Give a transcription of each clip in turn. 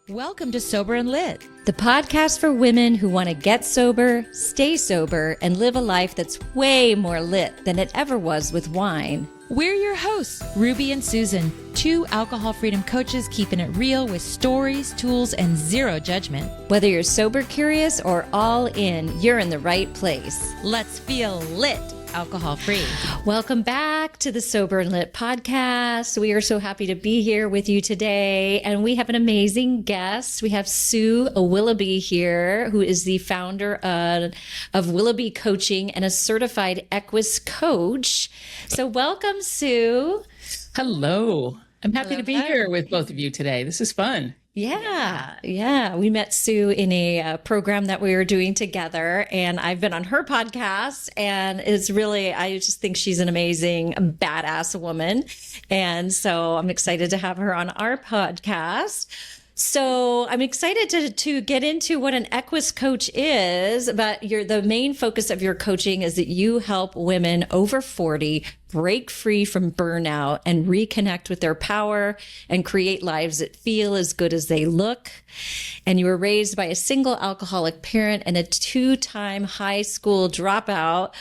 Welcome to Sober and Lit, the podcast for women who want to get sober, stay sober, and live a life that's way more lit than it ever was with wine. We're your hosts, Ruby and Susan, two alcohol freedom coaches keeping it real with stories, tools, and zero judgment. Whether you're sober curious or all in, you're in the right place. Let's feel lit, alcohol free. Welcome back to the Sober and Lit podcast. We are so happy to be here with you today, and we have an amazing guest. We have Sue Willoughby here, who is the founder of Willoughby Coaching and a certified equus coach. So welcome, Sue. Hello. I'm happy to be here with both of you today. This is fun. Yeah. We met Sue in a program that we were doing together, and I've been on her podcast, and it's really, I just think she's an amazing, badass woman. And so I'm excited to have her on our podcast. So I'm excited to get into what an equus coach is, but the main focus of your coaching is that you help women over 40 break free from burnout and reconnect with their power and create lives that feel as good as they look. And you were raised by a single alcoholic parent and a two-time high school dropout.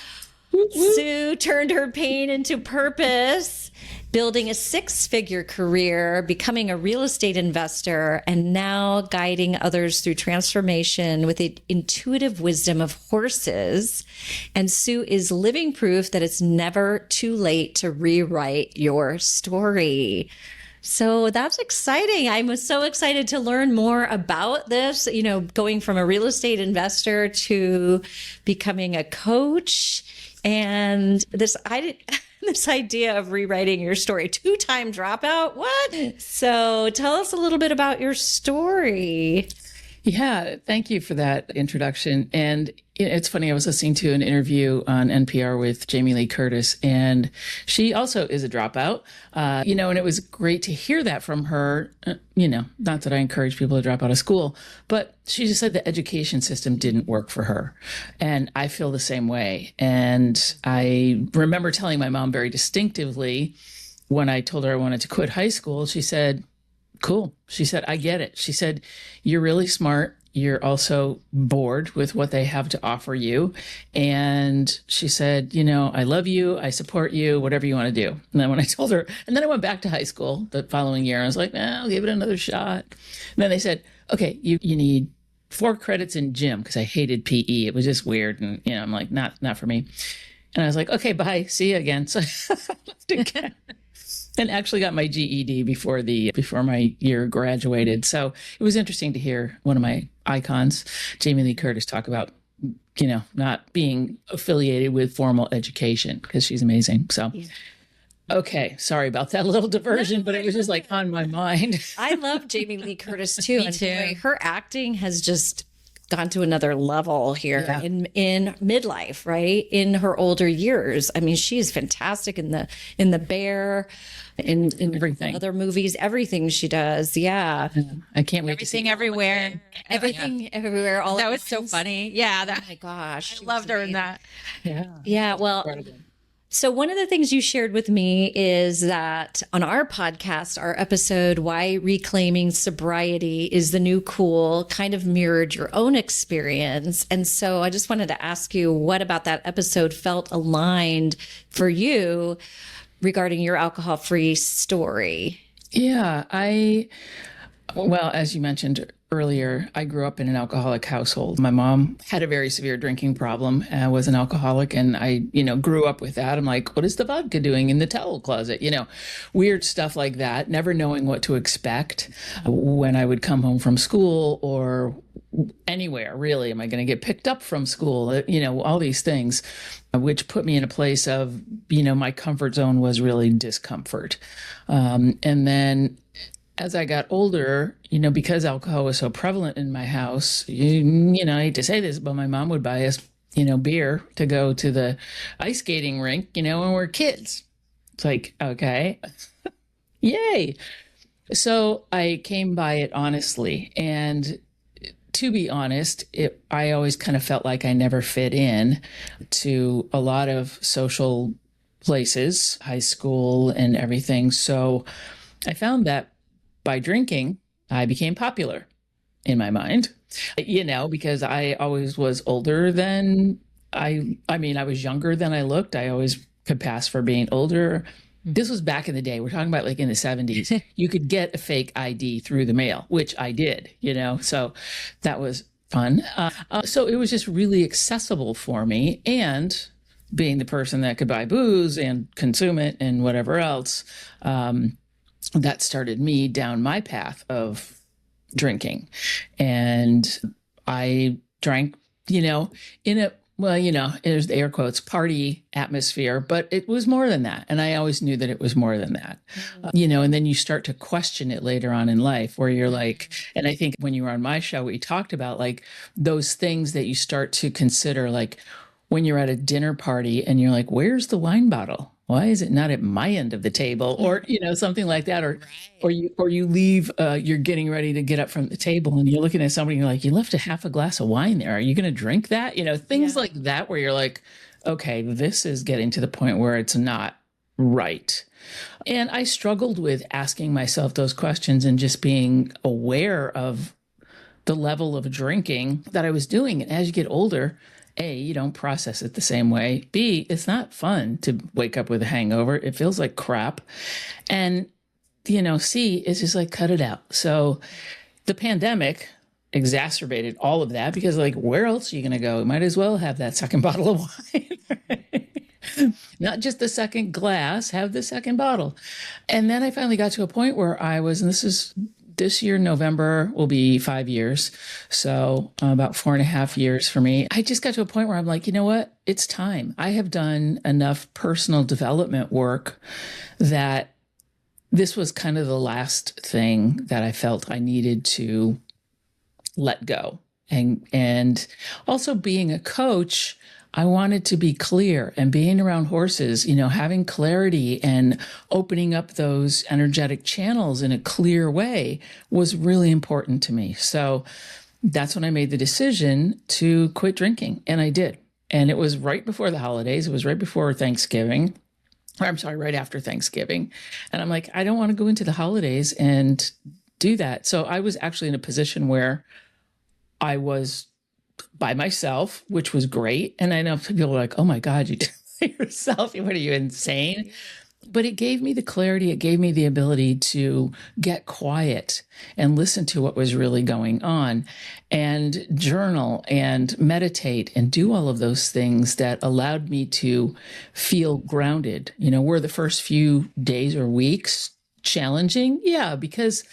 Sue turned her pain into purpose, building a six-figure career, becoming a real estate investor, and now guiding others through transformation with the intuitive wisdom of horses. And Sue is living proof that it's never too late to rewrite your story. So that's exciting. I'm so excited to learn more about this, going from a real estate investor to becoming a coach. And this idea of rewriting your story, two-time dropout, what? So tell us a little bit about your story. Yeah, thank you for that introduction. And it's funny, I was listening to an interview on NPR with Jamie Lee Curtis, and she also is a dropout, and it was great to hear that from her, not that I encourage people to drop out of school, but she just said the education system didn't work for her. And I feel the same way. And I remember telling my mom very distinctively when I told her I wanted to quit high school, she said, cool. She said, I get it. She said, you're really smart. You're also bored with what they have to offer you. And she said, I love you. I support you, whatever you want to do. And then when I told her, and then I went back to high school the following year, I was like, I'll give it another shot. And then they said, okay, you need 4 credits in gym, because I hated PE. It was just weird. And, I'm like, not for me. And I was like, okay, bye. See you again. So I left again. And actually got my GED before my year graduated. So it was interesting to hear one of my icons, Jamie Lee Curtis, talk about, not being affiliated with formal education, because she's amazing. So, okay, sorry about that little diversion, but it was just like on my mind. I love Jamie Lee Curtis too. Me too. And her acting has just gone to another level here in midlife, right? In her older years. I mean, she's fantastic in the Bear, in everything, other movies, everything she does. Yeah. I can't wait Everything to see Everywhere. Everything Everywhere. All That at was so once. funny. Yeah. Oh my gosh. I loved her in that. Yeah. Well, Incredible. so one of the things you shared with me is that on our podcast, our episode, Why Reclaiming Sobriety is the New Cool, kind of mirrored your own experience. And so I just wanted to ask you, what about that episode felt aligned for you regarding your alcohol-free story? Yeah, well, as you mentioned earlier, I grew up in an alcoholic household. My mom had a very severe drinking problem, was an alcoholic, and I, grew up with that. I'm like, what is the vodka doing in the towel closet? Weird stuff like that, never knowing what to expect when I would come home from school or anywhere, really. Am I going to get picked up from school? All these things, which put me in a place of, my comfort zone was really discomfort. And then as I got older, because alcohol was so prevalent in my house, I hate to say this, but my mom would buy us, beer to go to the ice skating rink, when we're kids. It's like, okay, yay. So I came by it honestly. And to be honest, I always kind of felt like I never fit in to a lot of social places, high school and everything. So I found that by drinking, I became popular. in my mind, because I always was older than I mean, I was younger than I looked. I always could pass for being older. This was back in the day. We're talking about like in the 70s. You could get a fake ID through the mail, which I did, so that was fun. So it was just really accessible for me. And being the person that could buy booze and consume it and whatever else, that started me down my path of drinking. And I drank, in a, there's the air quotes, party atmosphere, but it was more than that. And I always knew that it was more than that, and then you start to question it later on in life where you're like, and I think when you were on my show, we talked about like those things that you start to consider, like when you're at a dinner party and you're like, where's the wine bottle? Why is it not at my end of the table? Or, something like that. Or you leave, you're getting ready to get up from the table and you're looking at somebody and you're like, you left a half a glass of wine there. Are you going to drink that? Things like that, where you're like, okay, this is getting to the point where it's not right. And I struggled with asking myself those questions and just being aware of the level of drinking that I was doing. And as you get older, A, you don't process it the same way. B, it's not fun to wake up with a hangover. It feels like crap. And, C, is just like, cut it out. So the pandemic exacerbated all of that because like, where else are you going to go? You might as well have that second bottle of wine. Not just the second glass, have the second bottle. And then I finally got to a point where I was, and this year, November, will be 5 years. So about 4.5 years for me. I just got to a point where I'm like, you know what? It's time. I have done enough personal development work that this was kind of the last thing that I felt I needed to let go. And also being a coach, I wanted to be clear, and being around horses, having clarity and opening up those energetic channels in a clear way was really important to me. So that's when I made the decision to quit drinking. And I did. And it was right before the holidays. It was right before Thanksgiving. Or I'm sorry, right after Thanksgiving. And I'm like, I don't want to go into the holidays and do that. So I was actually in a position where I was by myself, which was great. And I know people are like, oh my God, you did it by yourself. What are you, insane? But it gave me the clarity. It gave me the ability to get quiet and listen to what was really going on and journal and meditate and do all of those things that allowed me to feel grounded. Were the first few days or weeks challenging? Yeah, because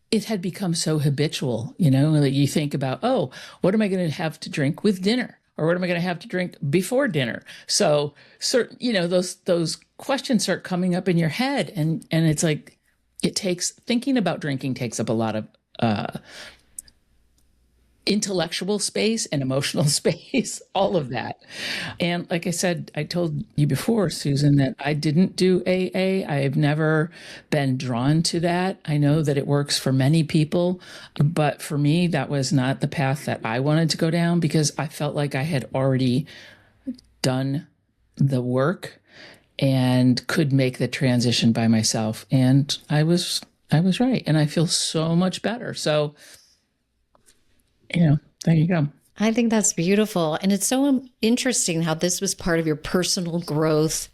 it had become so habitual, that you think about, oh, what am I going to have to drink with dinner? Or what am I going to have to drink before dinner? So certain, those questions start coming up in your head. And it's like, thinking about drinking takes up a lot of intellectual space and emotional space, all of that. And like I said, I told you before, Susan, that I didn't do AA. I've never been drawn to that. I know that it works for many people, but for me, that was not the path that I wanted to go down because I felt like I had already done the work and could make the transition by myself. And I was right. And I feel so much better. So there you go. I think that's beautiful. And it's so interesting how this was part of your personal growth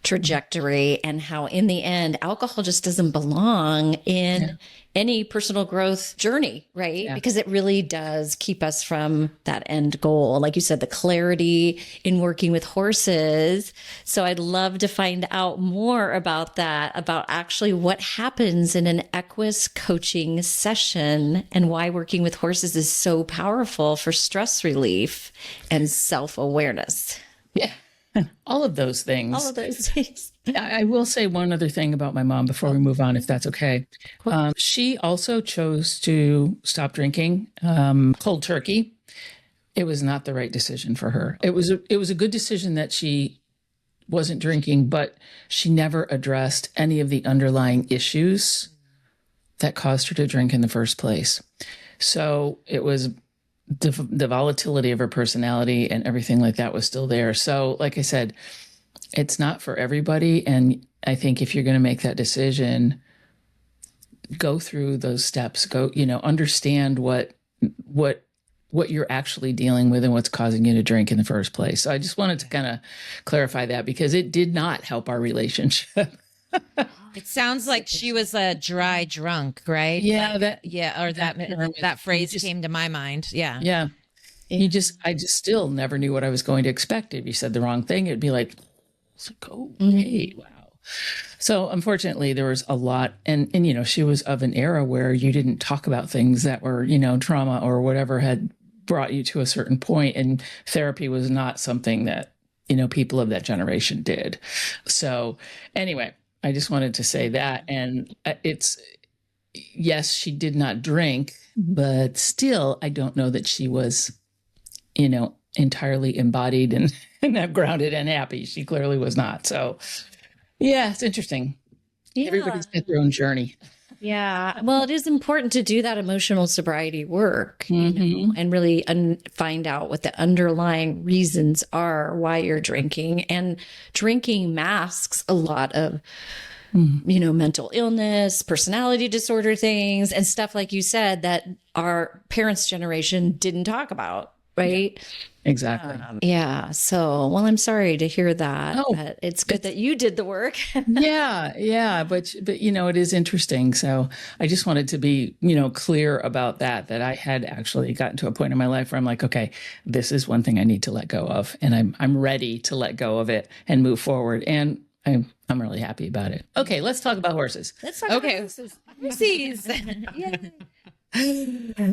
trajectory and how in the end, alcohol just doesn't belong in any personal growth journey, right? Yeah. Because it really does keep us from that end goal. Like you said, the clarity in working with horses. So I'd love to find out more about that, about actually what happens in an equus coaching session and why working with horses is so powerful for stress relief and self-awareness. Yeah. All of those things. All of those things. I will say one other thing about my mom before we move on, if that's okay. She also chose to stop drinking cold turkey. It was not the right decision for her. It was a good decision that she wasn't drinking, but she never addressed any of the underlying issues that caused her to drink in the first place. So it was the volatility of her personality and everything like that was still there. So like I said, it's not for everybody. And I think if you're going to make that decision, go through those steps, understand what you're actually dealing with and what's causing you to drink in the first place. So I just wanted to kind of clarify that, because it did not help our relationship. It sounds like she was a dry drunk, right? Yeah, that phrase came to my mind. Yeah. Yeah. I just still never knew what I was going to expect. If you said the wrong thing, it'd be like, okay, wow. So unfortunately, there was a lot, and she was of an era where you didn't talk about things that were, trauma or whatever had brought you to a certain point, and therapy was not something that, people of that generation did. So anyway, I just wanted to say that, and yes, she did not drink, but still, I don't know that she was, entirely embodied and grounded and happy. She clearly was not. So yeah, it's interesting. Yeah. Everybody's got their own journey. Yeah. Well, it is important to do that emotional sobriety work, and really find out what the underlying reasons are why you're drinking. And drinking masks a lot of, mental illness, personality disorder things, and stuff, like you said, that our parents' generation didn't talk about. Right. Exactly. Yeah. So, well, I'm sorry to hear that. But it's good that you did the work. Yeah. But it is interesting. So I just wanted to be, clear about that I had actually gotten to a point in my life where I'm like, okay, this is one thing I need to let go of, and I'm ready to let go of it and move forward. And I'm really happy about it. Okay. Let's talk about horses. About horses. Horses. Yeah.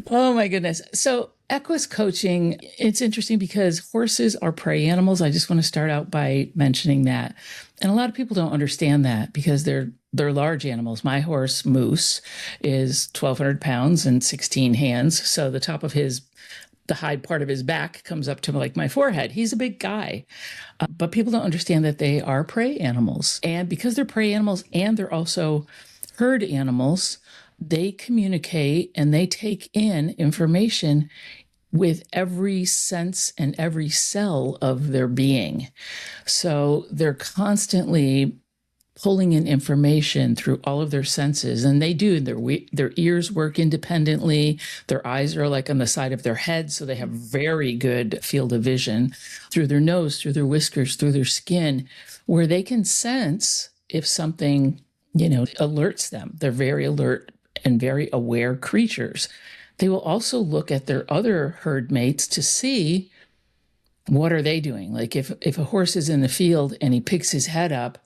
Oh my goodness. So equus coaching, it's interesting because horses are prey animals. I just want to start out by mentioning that. And a lot of people don't understand that because they're large animals. My horse, Moose, is 1,200 pounds and 16 hands. So the top of the hide part of his back comes up to like my forehead. He's a big guy. But people don't understand that they are prey animals. And because they're prey animals and they're also herd animals, they communicate and they take in information with every sense and every cell of their being. So they're constantly pulling in information through all of their senses, and they do. Their ears work independently. Their eyes are like on the side of their head, so they have very good field of vision through their nose, through their whiskers, through their skin, where they can sense if something, alerts them. They're very alert and very aware creatures. They will also look at their other herd mates to see what are they doing. Like if a horse is in the field and he picks his head up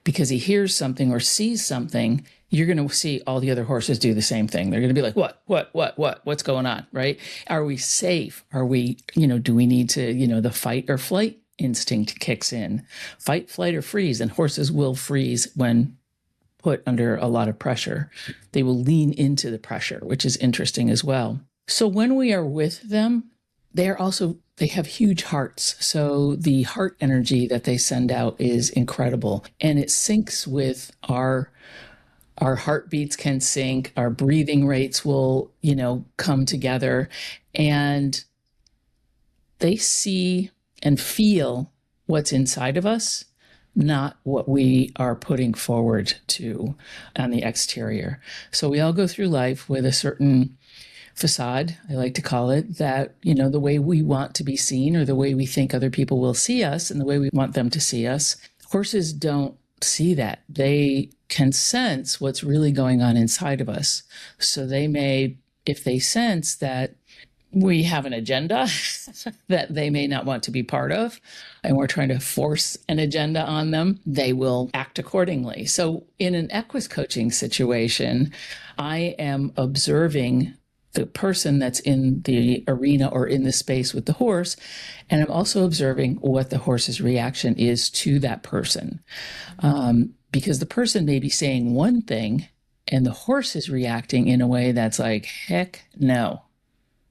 because he hears something or sees something, you're going to see all the other horses do the same thing. They're going to be like, what's going on, right? Are we safe? Are we, do we need to, the fight or flight instinct kicks in. Fight, flight, or freeze. And horses will freeze when put under a lot of pressure. They will lean into the pressure, which is interesting as well. So when we are with them, they have huge hearts. So the heart energy that they send out is incredible. And it syncs with our heartbeats can sync, our breathing rates will, come together, and they see and feel what's inside of us, not what we are putting forward to on the exterior. So we all go through life with a certain facade, I like to call it, that, the way we want to be seen or the way we think other people will see us and the way we want them to see us. Horses don't see that. They can sense what's really going on inside of us. So they may, if they sense that we have an agenda that they may not want to be part of, and we're trying to force an agenda on them, they will act accordingly. So in an equus coaching situation, I am observing the person that's in the arena or in the space with the horse, and I'm also observing what the horse's reaction is to that person. Because the person may be saying one thing, and the horse is reacting in a way that's like, heck no.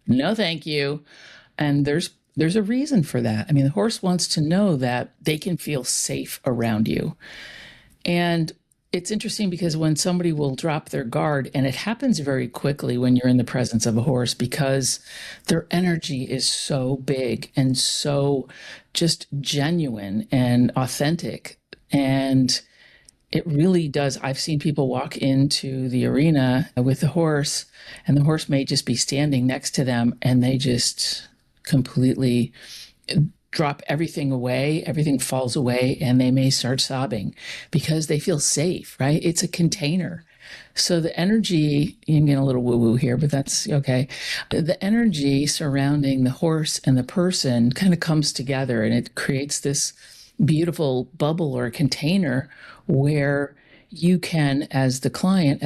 No, thank you. And there's a reason for that. I mean, the horse wants to know that they can feel safe around you. And it's interesting because when somebody will drop their guard, and it happens very quickly when you're in the presence of a horse because their energy is so big and so just genuine and authentic. And it really does. I've seen people walk into the arena with the horse, and the horse may just be standing next to them, and they just completely drop everything away. Everything falls away, and they may start sobbing because they feel safe, right? It's a container. So the energy, I'm getting a little woo-woo here, but that's okay. The energy surrounding the horse and the person kind of comes together, and it creates this beautiful bubble or container where you can, as the client,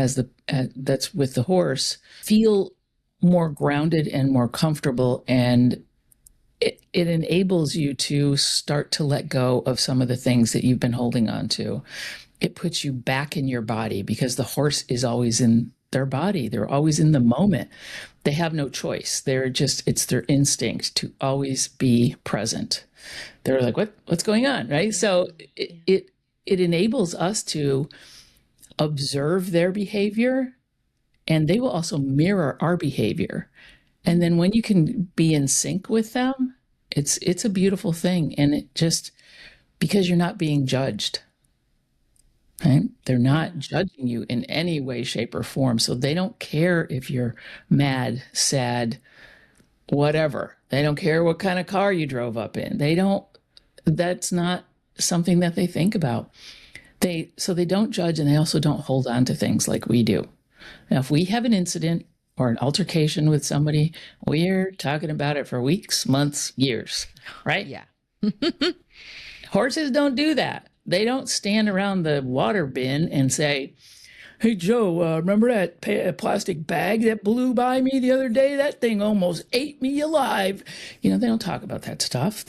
that's with the horse, feel more grounded and more comfortable, and it enables you to start to let go of some of the things that you've been holding on to. It puts you back in your body because the horse is always in their body. They're always in the moment. They have no choice. It's their instinct to always be present. They're like, what's going on? Right. So it enables us to observe their behavior, and they will also mirror our behavior. And then when you can be in sync with them, it's a beautiful thing. And it just, because you're not being judged. Right? They're not judging you in any way, shape, or form. So they don't care if you're mad, sad, whatever. They don't care what kind of car you drove up in. That's not something that they think about. So they don't judge, and they also don't hold on to things like we do. Now, if we have an incident or an altercation with somebody, we're talking about it for weeks, months, years, right? Yeah. Horses don't do that. They don't stand around the water bin and say, "Hey, Joe, remember that plastic bag that blew by me the other day? That thing almost ate me alive." They don't talk about that stuff.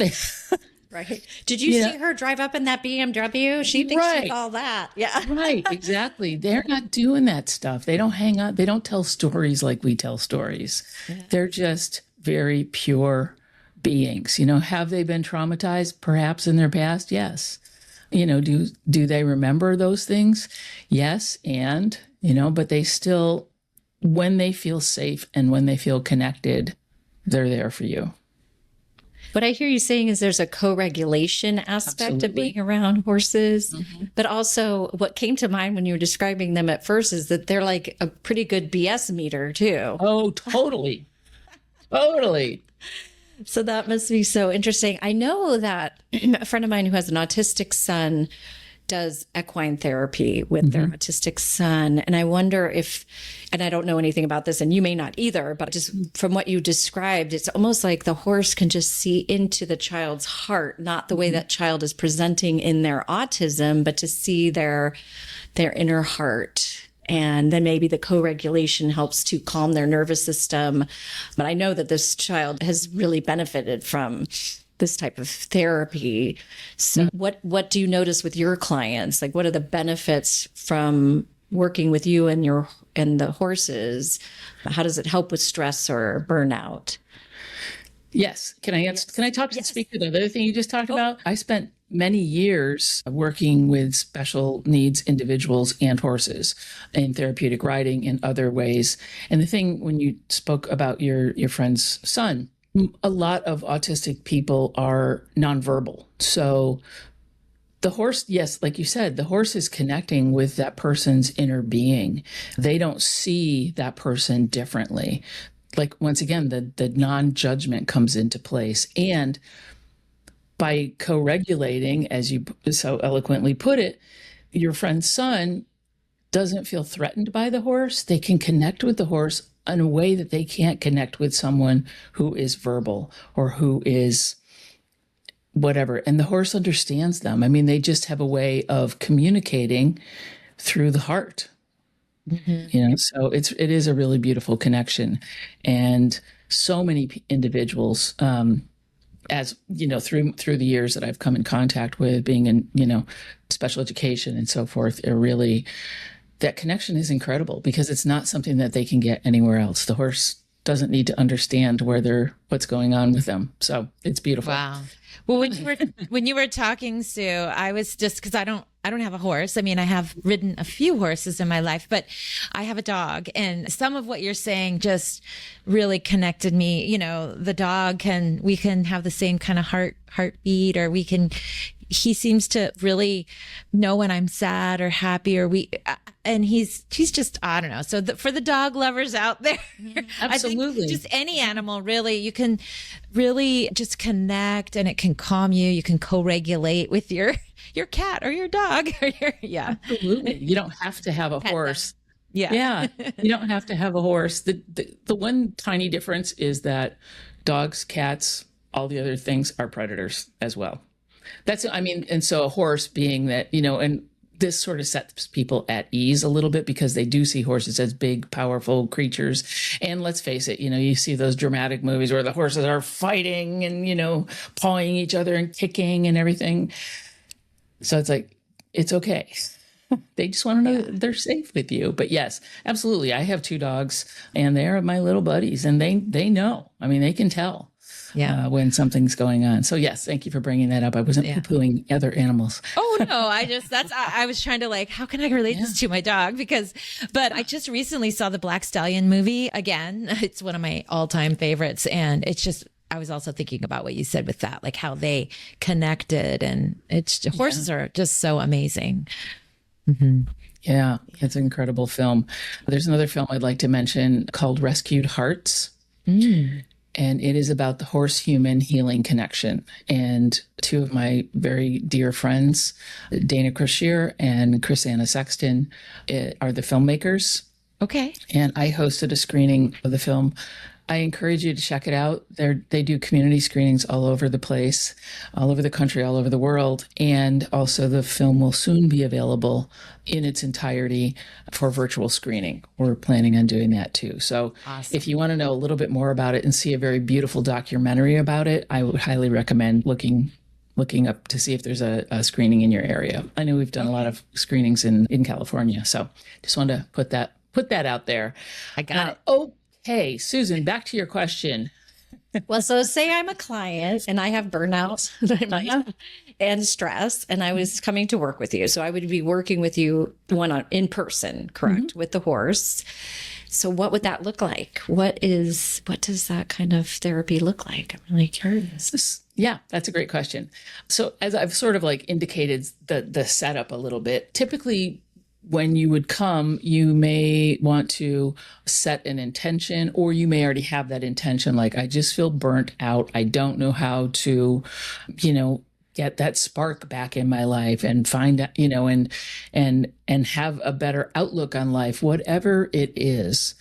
Right. Did you see her drive up in that BMW? She thinks she's all that. Yeah. Right. Exactly. They're not doing that stuff. They don't hang out. They don't tell stories like we tell stories. Yeah. They're just very pure beings. Have they been traumatized perhaps in their past? Yes. Do they remember those things? Yes. And, but they still, when they feel safe and when they feel connected, they're there for you. What I hear you saying is there's a co-regulation aspect of being around horses, but also what came to mind when you were describing them at first is that they're like a pretty good BS meter too. Oh, totally. Totally. So that must be so interesting. I know that a friend of mine who has an autistic son does equine therapy with their autistic son. And I wonder if, and I don't know anything about this, and you may not either, but just from what you described, it's almost like the horse can just see into the child's heart, not the way that child is presenting in their autism, but to see their inner heart. And then maybe the co-regulation helps to calm their nervous system. But I know that this child has really benefited from this type of therapy. So what do you notice with your clients? Like, what are the benefits from working with you and the horses? How does it help with stress or burnout? Yes. Can I speak to the other thing you just talked about? I spent many years working with special needs individuals and horses in therapeutic riding and other ways. And the thing, when you spoke about your friend's son, a lot of autistic people are nonverbal. So the horse, yes, like you said, the horse is connecting with that person's inner being. They don't see that person differently. Like, once again, the non-judgment comes into place. And by co-regulating, as you so eloquently put it, your friend's son doesn't feel threatened by the horse. They can connect with the horse in a way that they can't connect with someone who is verbal or who is whatever. And the horse understands them. I mean, they just have a way of communicating through the heart. So it is a really beautiful connection. And so many individuals, as through the years that I've come in contact with, being in special education and so forth, are really, that connection is incredible because it's not something that they can get anywhere else. The horse doesn't need to understand what's going on with them. So it's beautiful. Wow. Well, when you were talking, Sue, I was just, because I don't have a horse. I mean, I have ridden a few horses in my life, but I have a dog, and some of what you're saying just really connected me. The dog we can have the same kind of heartbeat, or we can he seems to really know when I'm sad or happy or and he's just, I don't know. So for the dog lovers out there, Absolutely. I think just any animal, really, you can really just connect, and it can calm you. You can co-regulate with your cat or your dog or yeah. Absolutely. You don't have to have a horse. Yeah. Yeah. You don't have to have a horse. The one tiny difference is that dogs, cats, all the other things are predators as well. And so a horse being that, and this sort of sets people at ease a little bit because they do see horses as big, powerful creatures. And let's face it, you see those dramatic movies where the horses are fighting and, pawing each other and kicking and everything. So it's like, it's okay. They just want to know that they're safe with you. But yes, absolutely. I have 2 dogs and they're my little buddies, and they know. I mean, they can tell when something's going on. So yes, thank you for bringing that up. I wasn't poo-pooing other animals. Oh no, I was trying to how can I relate this to my dog? But I just recently saw the Black Stallion movie again. It's one of my all-time favorites. And it's just, I was also thinking about what you said with that, like how they connected, and horses are just so amazing. Mm-hmm. Yeah, it's an incredible film. There's another film I'd like to mention called Rescued Hearts. And it is about the horse-human healing connection. And 2 of my very dear friends, Dana Crusher and Chris Anna Sexton, are the filmmakers. Okay. And I hosted a screening of the film. I encourage you to check it out. They do community screenings all over the place, all over the country, all over the world. And also the film will soon be available in its entirety for virtual screening. We're planning on doing that too. So If you want to know a little bit more about it and see a very beautiful documentary about it, I would highly recommend looking up to see if there's a screening in your area. I know we've done a lot of screenings in California. So just wanted to put that out there. I got it. Hey, Susan, back to your question. Well, so say I'm a client and I have burnout and stress, and I was coming to work with you. So I would be working with you in person, correct, with the horse. So what would that look like? What does that kind of therapy look like? I'm really curious. Yeah, that's a great question. So as I've sort of indicated the setup a little bit, typically when you would come, you may want to set an intention, or you may already have that intention. Like, I just feel burnt out. I don't know how to, get that spark back in my life and find, and have a better outlook on life, whatever it is.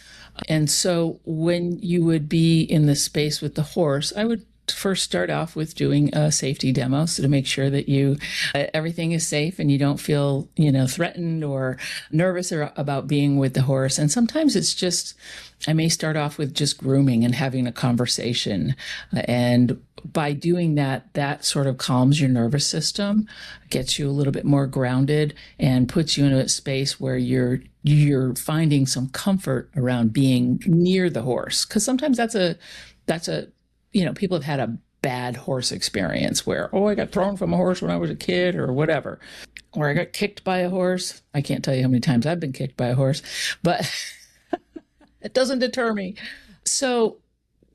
And so when you would be in the space with the horse, I would first start off with doing a safety demo, so to make sure that everything is safe and you don't feel threatened or nervous about being with the horse. And sometimes it's just, I may start off with just grooming and having a conversation, and by doing that sort of calms your nervous system, gets you a little bit more grounded, and puts you in a space where you're finding some comfort around being near the horse. Because sometimes that's a people have had a bad horse experience where, I got thrown from a horse when I was a kid or whatever, or I got kicked by a horse. I can't tell you how many times I've been kicked by a horse, but it doesn't deter me. So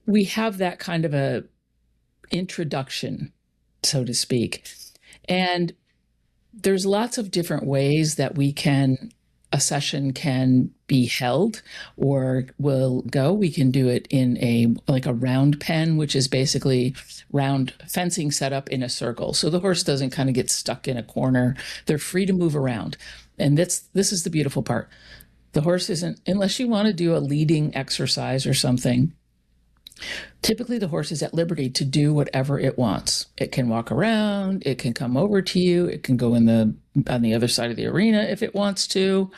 we have that kind of a introduction, so to speak. And there's lots of different ways that a session can be held or will go. We can do it in a round pen, which is basically round fencing set up in a circle. So the horse doesn't kind of get stuck in a corner. They're free to move around. And this is the beautiful part. The horse isn't, unless you want to do a leading exercise or something, typically the horse is at liberty to do whatever it wants. It can walk around, it can come over to you, it can go on the other side of the arena if it wants to,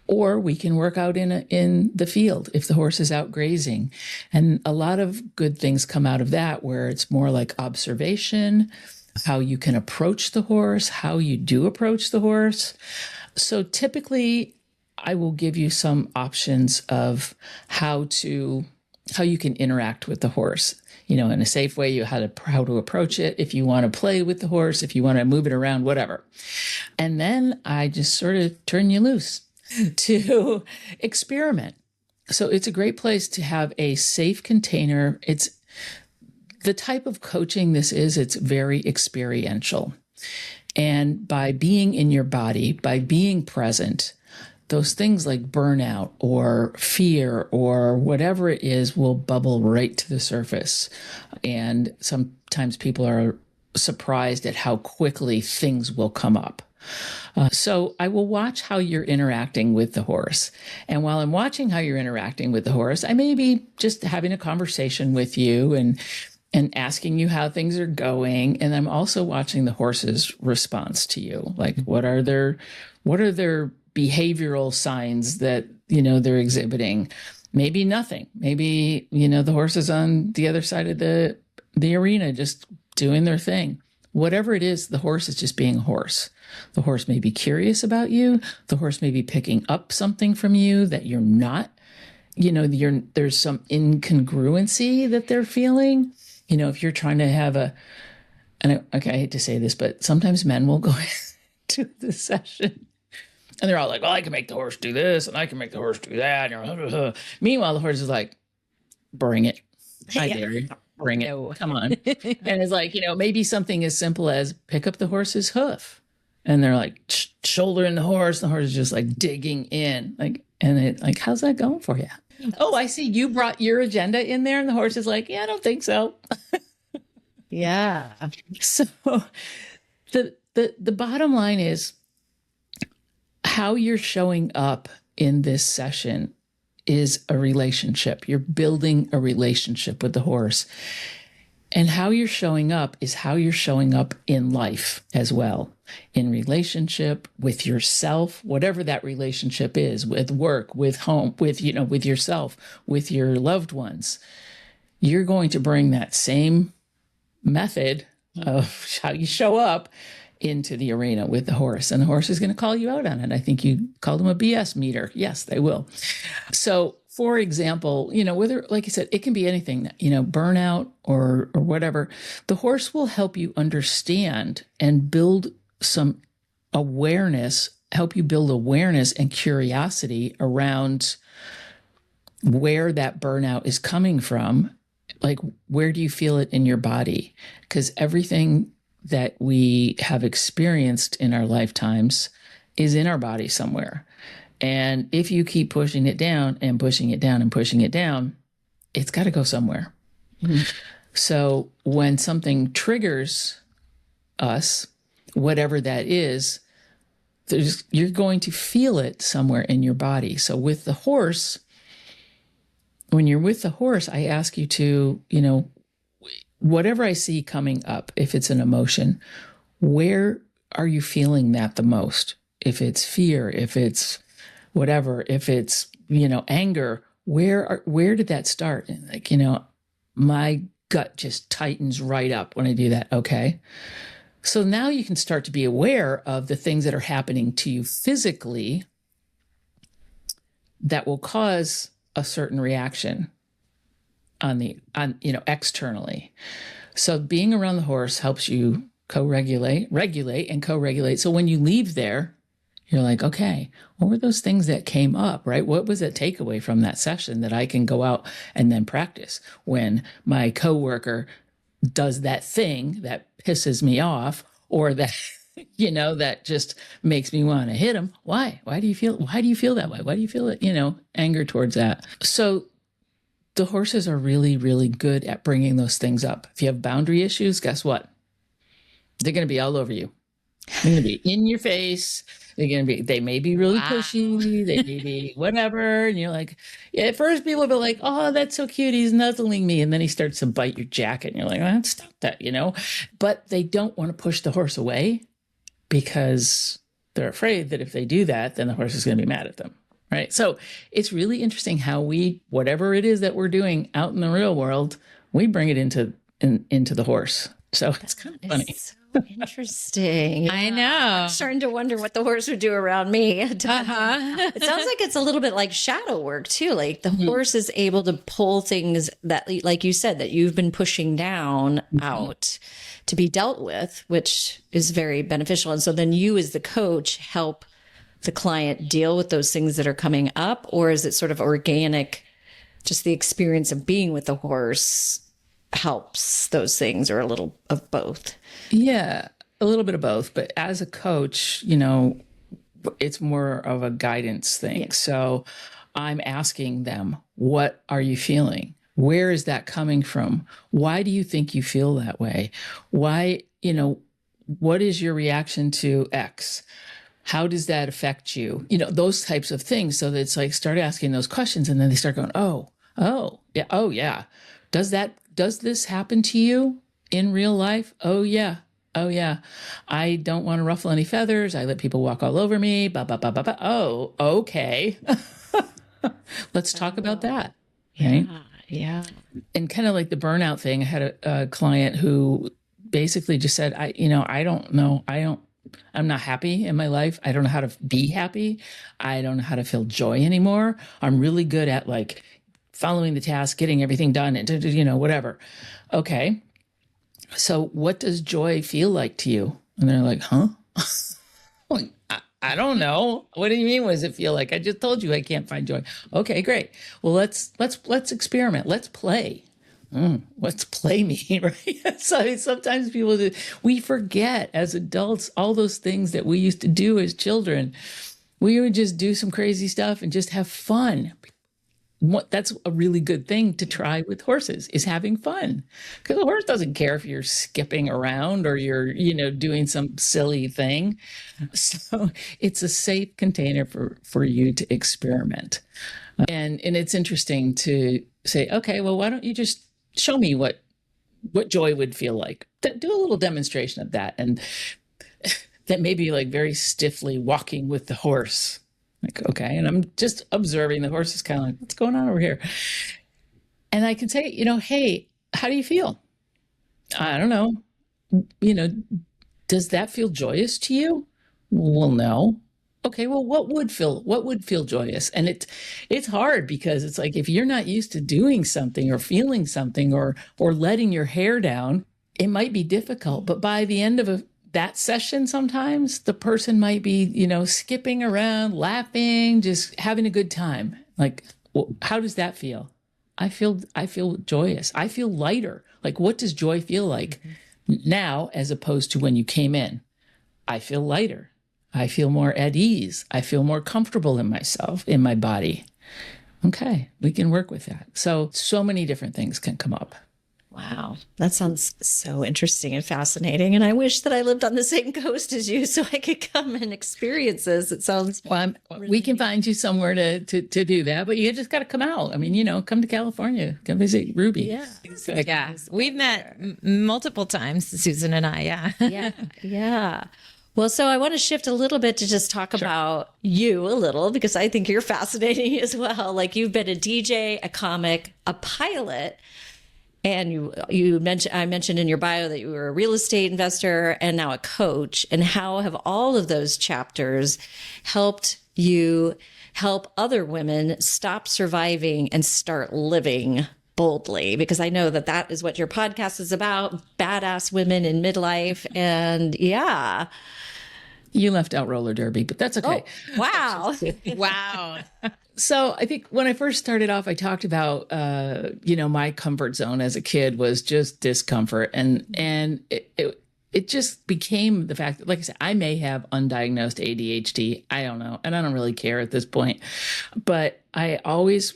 or we can work out in the field if the horse is out grazing. And a lot of good things come out of that, where it's more like observation, how you can approach the horse, how you do approach the horse. So typically I will give you some options of how you can interact with the horse, in a safe way, how to approach it, if you want to play with the horse, if you want to move it around, whatever. And then I just sort of turn you loose to experiment. So it's a great place to have a safe container. It's the type of coaching this is, it's very experiential. And by being in your body, by being present, those things like burnout or fear or whatever it is will bubble right to the surface. And sometimes people are surprised at how quickly things will come up. So I will watch how you're interacting with the horse. And while I'm watching how you're interacting with the horse, I may be just having a conversation with you and asking you how things are going. And I'm also watching the horse's response to you. Like, what are their behavioral signs that, they're exhibiting? Maybe nothing. Maybe, the horse is on the other side of the arena, just doing their thing. Whatever it is, the horse is just being a horse. The horse may be curious about you. The horse may be picking up something from you that you're not. There's some incongruency that they're feeling. If you're trying to have I hate to say this, but sometimes men will go to the session and they're all like, well, I can make the horse do this and I can make the horse do that. And meanwhile, the horse is like, bring it. I dare you. Bring it. No. Come on. And it's like, maybe something as simple as pick up the horse's hoof. And they're like shouldering the horse. The horse is just like digging in. How's that going for you? Oh, I see. You brought your agenda in there. And the horse is like, yeah, I don't think so. Yeah. So the bottom line is how you're showing up in this session is a relationship. You're building a relationship with the horse. And how you're showing up is how you're showing up in life as well, in relationship with yourself, whatever that relationship is, with work, with home, with yourself, with your loved ones. You're going to bring that same method of how you show up into the arena with the horse. And the horse is going to call you out on it. I think you called them a BS meter. Yes, they will. So, for example, whether, like I said, it can be anything, burnout or whatever, the horse will help you understand and build some awareness, help you build awareness and curiosity around where that burnout is coming from. Like, where do you feel it in your body? Because everything that we have experienced in our lifetimes is in our body somewhere. And if you keep pushing it down and pushing it down and pushing it down, it's got to go somewhere. Mm-hmm. So when something triggers us, whatever that is, you're going to feel it somewhere in your body. So with the horse, when you're with the horse, I ask you to, whatever I see coming up, if it's an emotion, where are you feeling that the most? If it's fear, if it's whatever, if it's, anger, where did that start? And my gut just tightens right up when I do that. Okay. So now you can start to be aware of the things that are happening to you physically that will cause a certain reaction externally. So being around the horse helps you regulate. So when you leave there, you're like, okay, what were those things that came up, right? What was that takeaway from that session that I can go out and then practice when my coworker does that thing that pisses me off, or that, that just makes me want to hit him? Why do you feel that way? Why do you feel it, anger towards that? So the horses are really, really good at bringing those things up. If you have boundary issues, guess what? They're going to be all over you. They're going to be in your face. They may be really pushy. They may be whatever. And you're like, at first people will be like, oh, that's so cute. He's nuzzling me. And then he starts to bite your jacket. And you're like, oh, stop that, But they don't want to push the horse away because they're afraid that if they do that, then the horse is going to be mad at them. Right. So it's really interesting how whatever it is that we're doing out in the real world, we bring it into the horse. So it's kind of funny. So interesting. I know. I'm starting to wonder what the horse would do around me. It sounds like it's a little bit like shadow work too. Like the horse is able to pull things that, like you said, that you've been pushing down out to be dealt with, which is very beneficial. And so then you as the coach help the client deal with those things that are coming up, or is it sort of organic, just the experience of being with the horse helps those things, or a little of both? Yeah. a little bit of both, but as a coach, it's more of a guidance thing. Yeah. So I'm asking them, what are you feeling? Where is that coming from? Why do you think you feel that way? Why, what is your reaction to X? How does that affect you? Those types of things. So that it's like, start asking those questions, and then they start going, oh, yeah. Oh, yeah. Does this happen to you in real life? Oh, yeah. Oh, yeah. I don't want to ruffle any feathers. I let people walk all over me. Bah, bah, bah, bah, bah. Oh, okay. Let's talk about that. Right? Yeah. And kind of like the burnout thing, I had a client who basically just said, I don't know. I'm not happy in my life. I don't know how to be happy. I don't know how to feel joy anymore. I'm really good at like following the task, getting everything done, and whatever. Okay. So what does joy feel like to you? And they're like, huh? I don't know. What do you mean? What does it feel like? I just told you I can't find joy. Okay, great. Well, let's experiment. Let's play. What's play mean, right? So sometimes we forget as adults all those things that we used to do as children. We would just do some crazy stuff and just have fun. That's a really good thing to try with horses, is having fun, because a horse doesn't care if you're skipping around or you're, doing some silly thing. So it's a safe container for you to experiment. And it's interesting to say, okay, well, why don't you just show me what joy would feel like? Do a little demonstration of that. And that may be like very stiffly walking with the horse. Like, okay. And I'm just observing the horse is kind of like, what's going on over here? And I can say, hey, how do you feel? I don't know. Does that feel joyous to you? Well, no. Okay. Well, what would feel joyous? And it's hard, because it's like, if you're not used to doing something or feeling something or letting your hair down, it might be difficult. But by the end of that session, sometimes the person might be, skipping around, laughing, just having a good time. Like, well, how does that feel? I feel joyous. I feel lighter. Like, what does joy feel like now as opposed to when you came in? I feel lighter. I feel more at ease. I feel more comfortable in myself, in my body. Okay, we can work with that. So many different things can come up. Wow. That sounds so interesting and fascinating. And I wish that I lived on the same coast as you so I could come and experience this. It sounds we can find you somewhere to do that, but you just got to come out. I mean, come to California, come visit Ruby. Yeah. Yeah. We've met multiple times, Susan and I. Yeah. Yeah. Well, so I want to shift a little bit to just talk about you a little, because I think you're fascinating as well. Like, you've been a DJ, a comic, a pilot. And I mentioned in your bio that you were a real estate investor and now a coach. And how have all of those chapters helped you help other women stop surviving and start living boldly? Because I know that is what your podcast is about, badass women in midlife. And yeah. You left out roller derby, but that's okay. Oh, wow. Wow. So I think when I first started off, I talked about, my comfort zone as a kid was just discomfort. And it just became the fact that, like I said, I may have undiagnosed ADHD. I don't know. And I don't really care at this point. But I always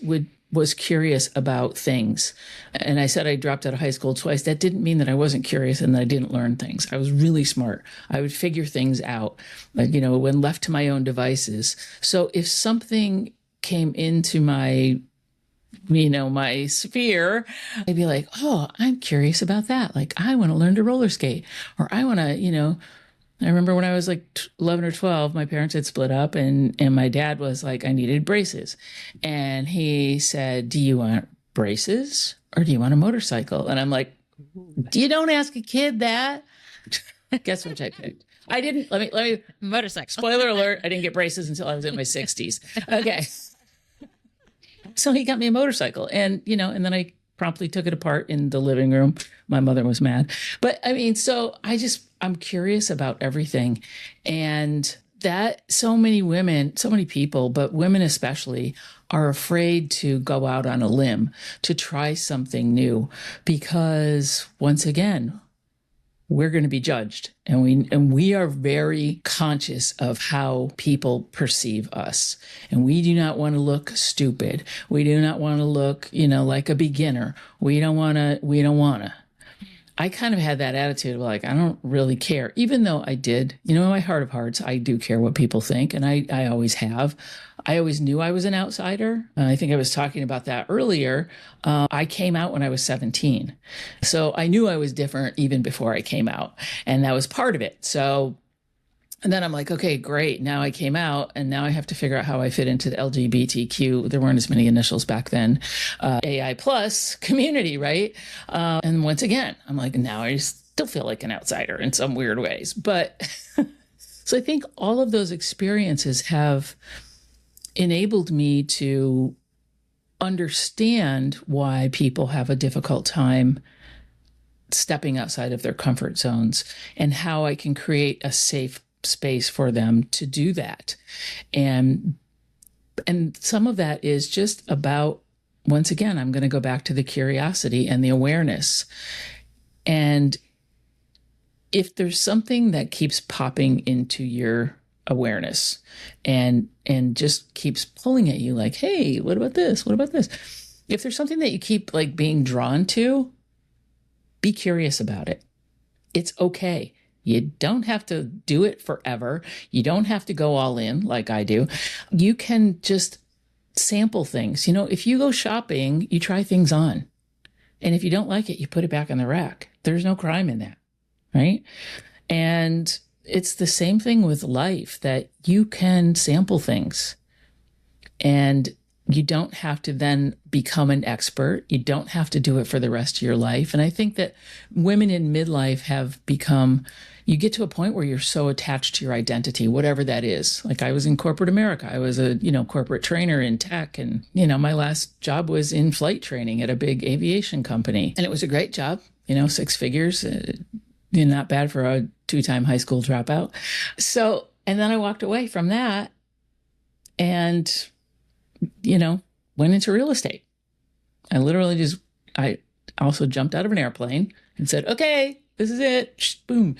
was curious about things. And I said I dropped out of high school twice. That didn't mean that I wasn't curious and that I didn't learn things. I was really smart. I would figure things out, when left to my own devices. So if something came into my sphere, I'd be like, oh, I'm curious about that. Like, I want to learn to roller skate, or I want to, I remember when I was like 11 or 12, my parents had split up, and my dad was like, I needed braces. And he said, do you want braces or do you want a motorcycle? And I'm like, you don't ask a kid that. Guess what I picked? I didn't, let me, motorcycle. Spoiler alert, I didn't get braces until I was in my 60s. Okay. So he got me a motorcycle, and then I promptly took it apart in the living room. My mother was mad. But I mean, so I'm curious about everything. And that so many women, so many people, but women especially, are afraid to go out on a limb, to try something new, because once again, we're going to be judged. And we are very conscious of how people perceive us. And we do not want to look stupid. We do not want to look, like a beginner. We don't want to. I kind of had that attitude of like, I don't really care, even though I did, in my heart of hearts, I do care what people think. And I always have. I always knew I was an outsider. I think I was talking about that earlier. I came out when I was 17. So I knew I was different even before I came out. And that was part of it. So, and then I'm like, okay, great. Now I came out and now I have to figure out how I fit into the LGBTQ. There weren't as many initials back then. AI plus community, right? And once again, I'm like, now I still feel like an outsider in some weird ways. But so I think all of those experiences have enabled me to understand why people have a difficult time stepping outside of their comfort zones and how I can create a safe space for them to do that. And some of that is just about, once again, I'm going to go back to the curiosity and the awareness. And if there's something that keeps popping into your awareness and just keeps pulling at you like, hey, what about this? What about this? If there's something that you keep like being drawn to, be curious about it. It's okay. You don't have to do it forever. You don't have to go all in like I do. You can just sample things. If you go shopping, you try things on. And if you don't like it, you put it back in the rack. There's no crime in that, right? And it's the same thing with life, that you can sample things and you don't have to then become an expert. You don't have to do it for the rest of your life. And I think that women in midlife have become, you get to a point where you're so attached to your identity, whatever that is. Like I was in corporate America. I was a, corporate trainer in tech. And, my last job was in flight training at a big aviation company. And it was a great job, 6 figures, not bad for a 2-time high school dropout. So, and then I walked away from that and, went into real estate. I literally I also jumped out of an airplane and said, okay, this is it. Boom.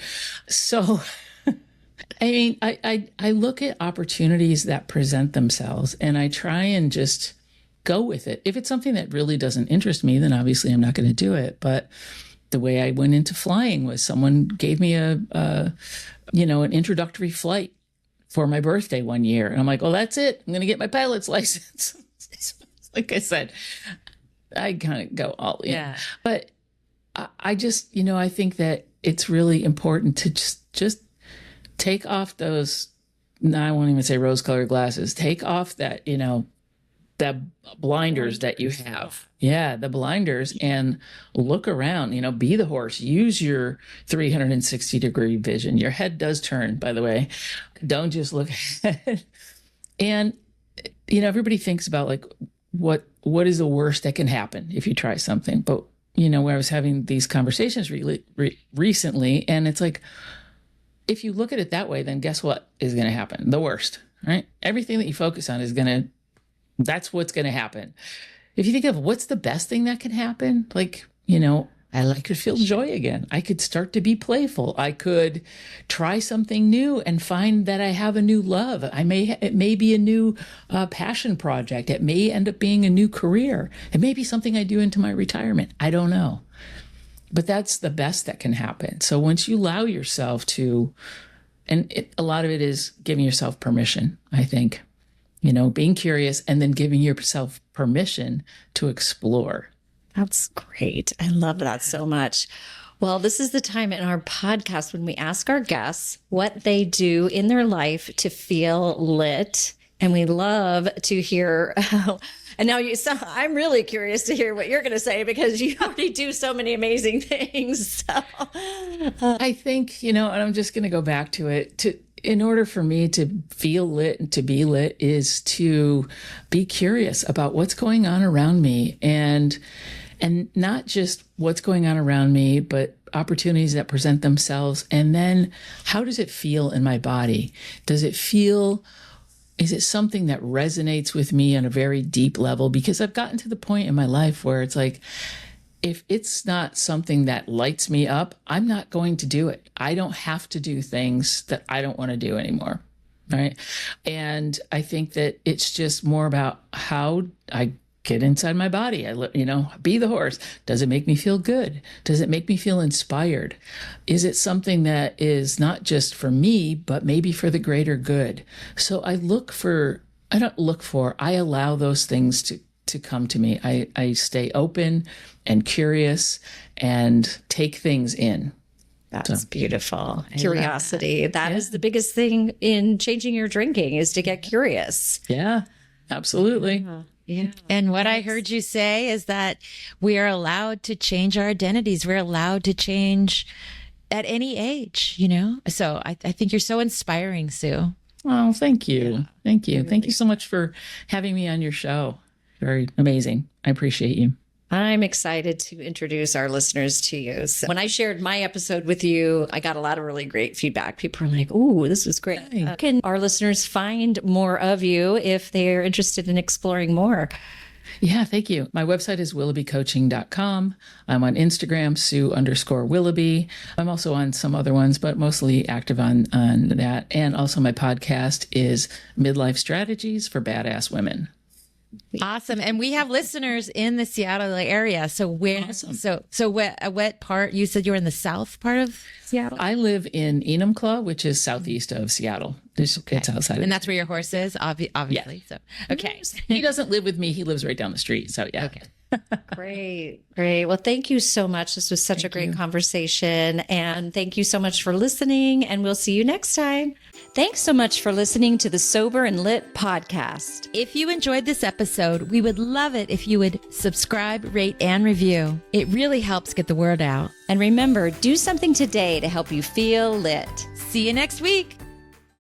So, I look at opportunities that present themselves and I try and just go with it. If it's something that really doesn't interest me, then obviously I'm not going to do it. But the way I went into flying was someone gave me an introductory flight for my birthday one year. And I'm like, oh, that's it. I'm going to get my pilot's license. Like I said, I kind of go all in. Yeah. But I just, I think that it's really important to just take off those, I won't even say rose-colored glasses, take off that, the blinders that you have. Yeah, the blinders, and look around, be the horse. Use your 360-degree vision. Your head does turn, by the way. Don't just look ahead. And, everybody thinks about like, what is the worst that can happen if you try something? But, where I was having these conversations recently, and it's like, if you look at it that way, then guess what is going to happen? The worst, right? Everything that you focus on that's what's going to happen. If you think of what's the best thing that can happen, like, I could feel joy again. I could start to be playful. I could try something new and find that I have a new love. It may be a new passion project. It may end up being a new career. It may be something I do into my retirement. I don't know. But that's the best that can happen. So once you allow yourself to, a lot of it is giving yourself permission, I think. Being curious and then giving yourself permission to explore. That's great. I love that so much. Well, this is the time in our podcast when we ask our guests what they do in their life to feel lit. And we love to hear. And now I'm really curious to hear what you're going to say because you already do so many amazing things. So. I think, and I'm just going to go back to it. In order for me to feel lit and to be lit is to be curious about what's going on around me and not just what's going on around me, but opportunities that present themselves. And then how does it feel in my body? Is it something that resonates with me on a very deep level? Because I've gotten to the point in my life where it's like, if it's not something that lights me up, I'm not going to do it. I don't have to do things that I don't want to do anymore. Right. And I think that it's just more about how I get inside my body. Be the horse. Does it make me feel good? Does it make me feel inspired? Is it something that is not just for me, but maybe for the greater good? So I allow those things to come to me. I stay open and curious and take things in. That's beautiful. Curiosity. That is the biggest thing in changing your drinking, is to get curious. Yeah, absolutely. Yeah. And what I heard you say is that we are allowed to change our identities. We're allowed to change at any age, So I think you're so inspiring, Sue. Oh, thank you. Yeah, thank you. Thank you so much for having me on your show. Very amazing. I appreciate you. I'm excited to introduce our listeners to you. So when I shared my episode with you, I got a lot of really great feedback. People are like, "Ooh, this was great." Hey. Can our listeners find more of you if they're interested in exploring more? Yeah, thank you. My website is willoughbycoaching.com. I'm on Instagram, Sue_Willoughby. I'm also on some other ones, but mostly active on that. And also my podcast is Midlife Strategies for Badass Women. Awesome. And we have listeners in the Seattle area. So what part? You said you were in the south part of Seattle? I live in Enumclaw, which is southeast of Seattle. It's outside. And that's where your horse is, obviously. Yeah. So, okay. He doesn't live with me. He lives right down the street. So yeah. Okay. Great. Well, thank you so much. This was such a great conversation. And thank you so much for listening. And we'll see you next time. Thanks so much for listening to the Sober and Lit podcast. If you enjoyed this episode, we would love it if you would subscribe, rate, and review. It really helps get the word out. And remember, do something today to help you feel lit. See you next week.